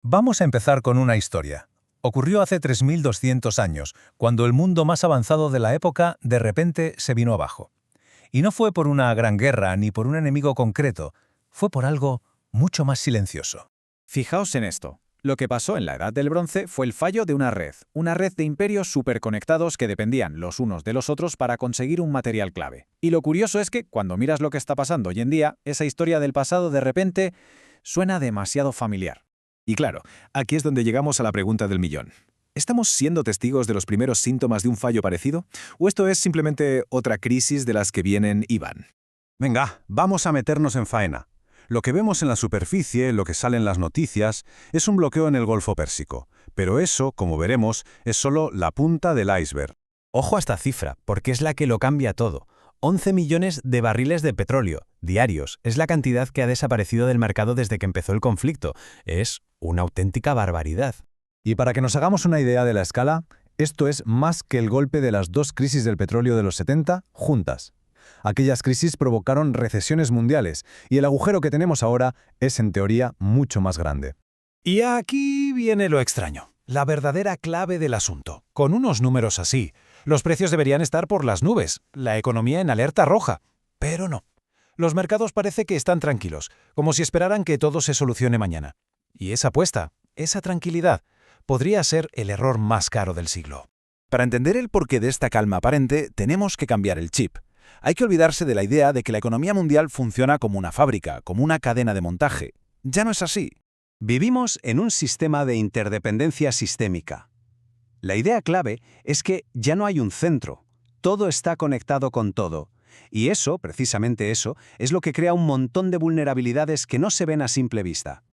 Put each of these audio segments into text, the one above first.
Vamos a empezar con una historia. Ocurrió hace 3200 años, cuando el mundo más avanzado de la época de repente se vino abajo. Y no fue por una gran guerra ni por un enemigo concreto, fue por algo mucho más silencioso. Fijaos en esto. Lo que pasó en la Edad del Bronce fue el fallo de una red de imperios superconectados que dependían los unos de los otros para conseguir un material clave. Y lo curioso es que, cuando miras lo que está pasando hoy en día, esa historia del pasado de repente suena demasiado familiar. Y claro, aquí es donde llegamos a la pregunta del millón. ¿Estamos siendo testigos de los primeros síntomas de un fallo parecido? ¿O esto es simplemente otra crisis de las que vienen y van? Venga, vamos a meternos en faena. Lo que vemos en la superficie, lo que sale en las noticias, es un bloqueo en el Golfo Pérsico. Pero eso, como veremos, es solo la punta del iceberg. Ojo a esta cifra, porque es la que lo cambia todo. 11 millones de barriles de petróleo, diarios, es la cantidad que ha desaparecido del mercado desde que empezó el conflicto. Es una auténtica barbaridad. Y para que nos hagamos una idea de la escala, esto es más que el golpe de las dos crisis del petróleo de los 70 juntas. Aquellas crisis provocaron recesiones mundiales, y el agujero que tenemos ahora es, en teoría, mucho más grande. Y aquí viene lo extraño, la verdadera clave del asunto. Con unos números así, los precios deberían estar por las nubes, la economía en alerta roja. Pero no. Los mercados parece que están tranquilos, como si esperaran que todo se solucione mañana. Y esa apuesta, esa tranquilidad, podría ser el error más caro del siglo. Para entender el porqué de esta calma aparente, tenemos que cambiar el chip. Hay que olvidarse de la idea de que la economía mundial funciona como una fábrica, como una cadena de montaje. Ya no es así. Vivimos en un sistema de interdependencia sistémica. La idea clave es que ya no hay un centro. Todo está conectado con todo. Y eso, precisamente eso, es lo que crea un montón de vulnerabilidades que no se ven a simple vista.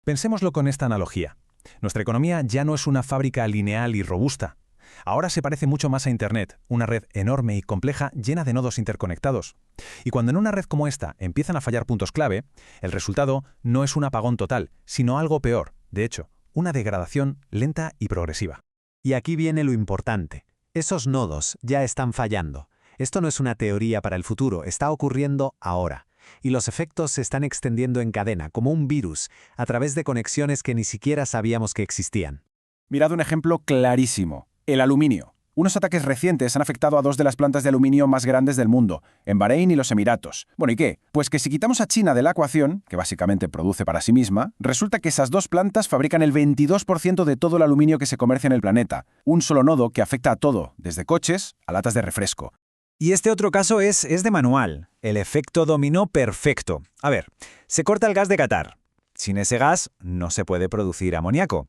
Pensémoslo con esta analogía. Nuestra economía ya no es una fábrica lineal y robusta. Ahora se parece mucho más a Internet, una red enorme y compleja llena de nodos interconectados. Y cuando en una red como esta empiezan a fallar puntos clave, el resultado no es un apagón total, sino algo peor, de hecho, una degradación lenta y progresiva. Y aquí viene lo importante. Esos nodos ya están fallando. Esto no es una teoría para el futuro, está ocurriendo ahora. Y los efectos se están extendiendo en cadena, como un virus, a través de conexiones que ni siquiera sabíamos que existían. Mirad un ejemplo clarísimo. El aluminio. Unos ataques recientes han afectado a dos de las plantas de aluminio más grandes del mundo, en Bahrein y los Emiratos. Bueno, ¿y qué? Pues que si quitamos a China de la ecuación, que básicamente produce para sí misma, resulta que esas dos plantas fabrican el 22% de todo el aluminio que se comercia en el planeta. Un solo nodo que afecta a todo, desde coches a latas de refresco. Y este otro caso es de manual, el efecto dominó perfecto. A ver, se corta el gas de Qatar. Sin ese gas no se puede producir amoníaco.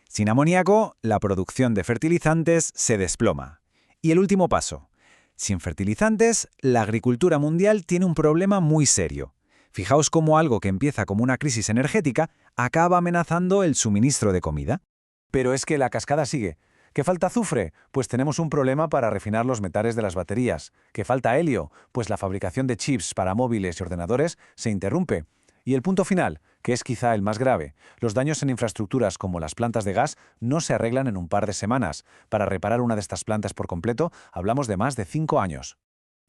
Sin amoníaco, la producción de fertilizantes se desploma. Y el último paso. Sin fertilizantes, la agricultura mundial tiene un problema muy serio. Fijaos cómo algo que empieza como una crisis energética acaba amenazando el suministro de comida. Pero es que la cascada sigue. ¿Qué falta azufre? Pues tenemos un problema para refinar los metales de las baterías. ¿Qué falta helio? Pues la fabricación de chips para móviles y ordenadores se interrumpe. Y el punto final, que es quizá el más grave, los daños en infraestructuras como las plantas de gas no se arreglan en un par de semanas. Para reparar una de estas plantas por completo, hablamos de más de 5 años.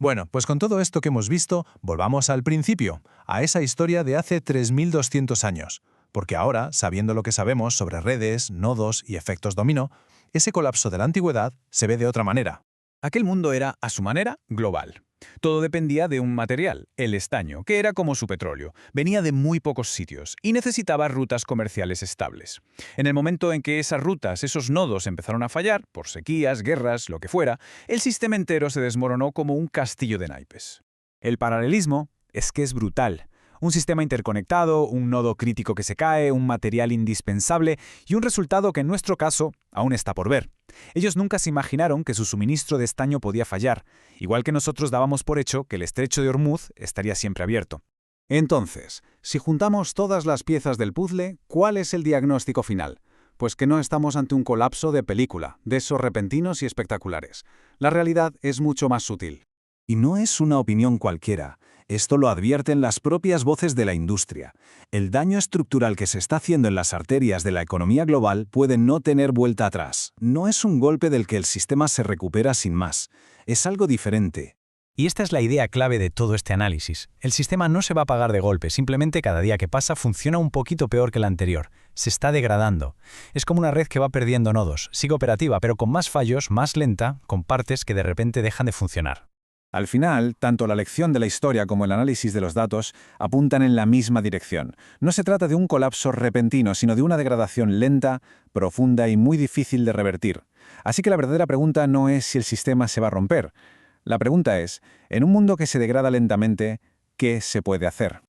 Bueno, pues con todo esto que hemos visto, volvamos al principio, a esa historia de hace 3200 años. Porque ahora, sabiendo lo que sabemos sobre redes, nodos y efectos dominó, ese colapso de la antigüedad se ve de otra manera. Aquel mundo era, a su manera, global. Todo dependía de un material, el estaño, que era como su petróleo. Venía de muy pocos sitios y necesitaba rutas comerciales estables. En el momento en que esas rutas, esos nodos empezaron a fallar, por sequías, guerras, lo que fuera, el sistema entero se desmoronó como un castillo de naipes. El paralelismo es que es brutal. Un sistema interconectado, un nodo crítico que se cae, un material indispensable y un resultado que en nuestro caso aún está por ver. Ellos nunca se imaginaron que su suministro de estaño podía fallar, igual que nosotros dábamos por hecho que el estrecho de Hormuz estaría siempre abierto. Entonces, si juntamos todas las piezas del puzzle, ¿cuál es el diagnóstico final? Pues que no estamos ante un colapso de película, de esos repentinos y espectaculares. La realidad es mucho más sutil. Y no es una opinión cualquiera. Esto lo advierten las propias voces de la industria. El daño estructural que se está haciendo en las arterias de la economía global puede no tener vuelta atrás. No es un golpe del que el sistema se recupera sin más. Es algo diferente. Y esta es la idea clave de todo este análisis. El sistema no se va a apagar de golpe, simplemente cada día que pasa funciona un poquito peor que el anterior. Se está degradando. Es como una red que va perdiendo nodos. Sigue operativa, pero con más fallos, más lenta, con partes que de repente dejan de funcionar. Al final, tanto la lección de la historia como el análisis de los datos apuntan en la misma dirección. No se trata de un colapso repentino, sino de una degradación lenta, profunda y muy difícil de revertir. Así que la verdadera pregunta no es si el sistema se va a romper. La pregunta es, en un mundo que se degrada lentamente, ¿qué se puede hacer?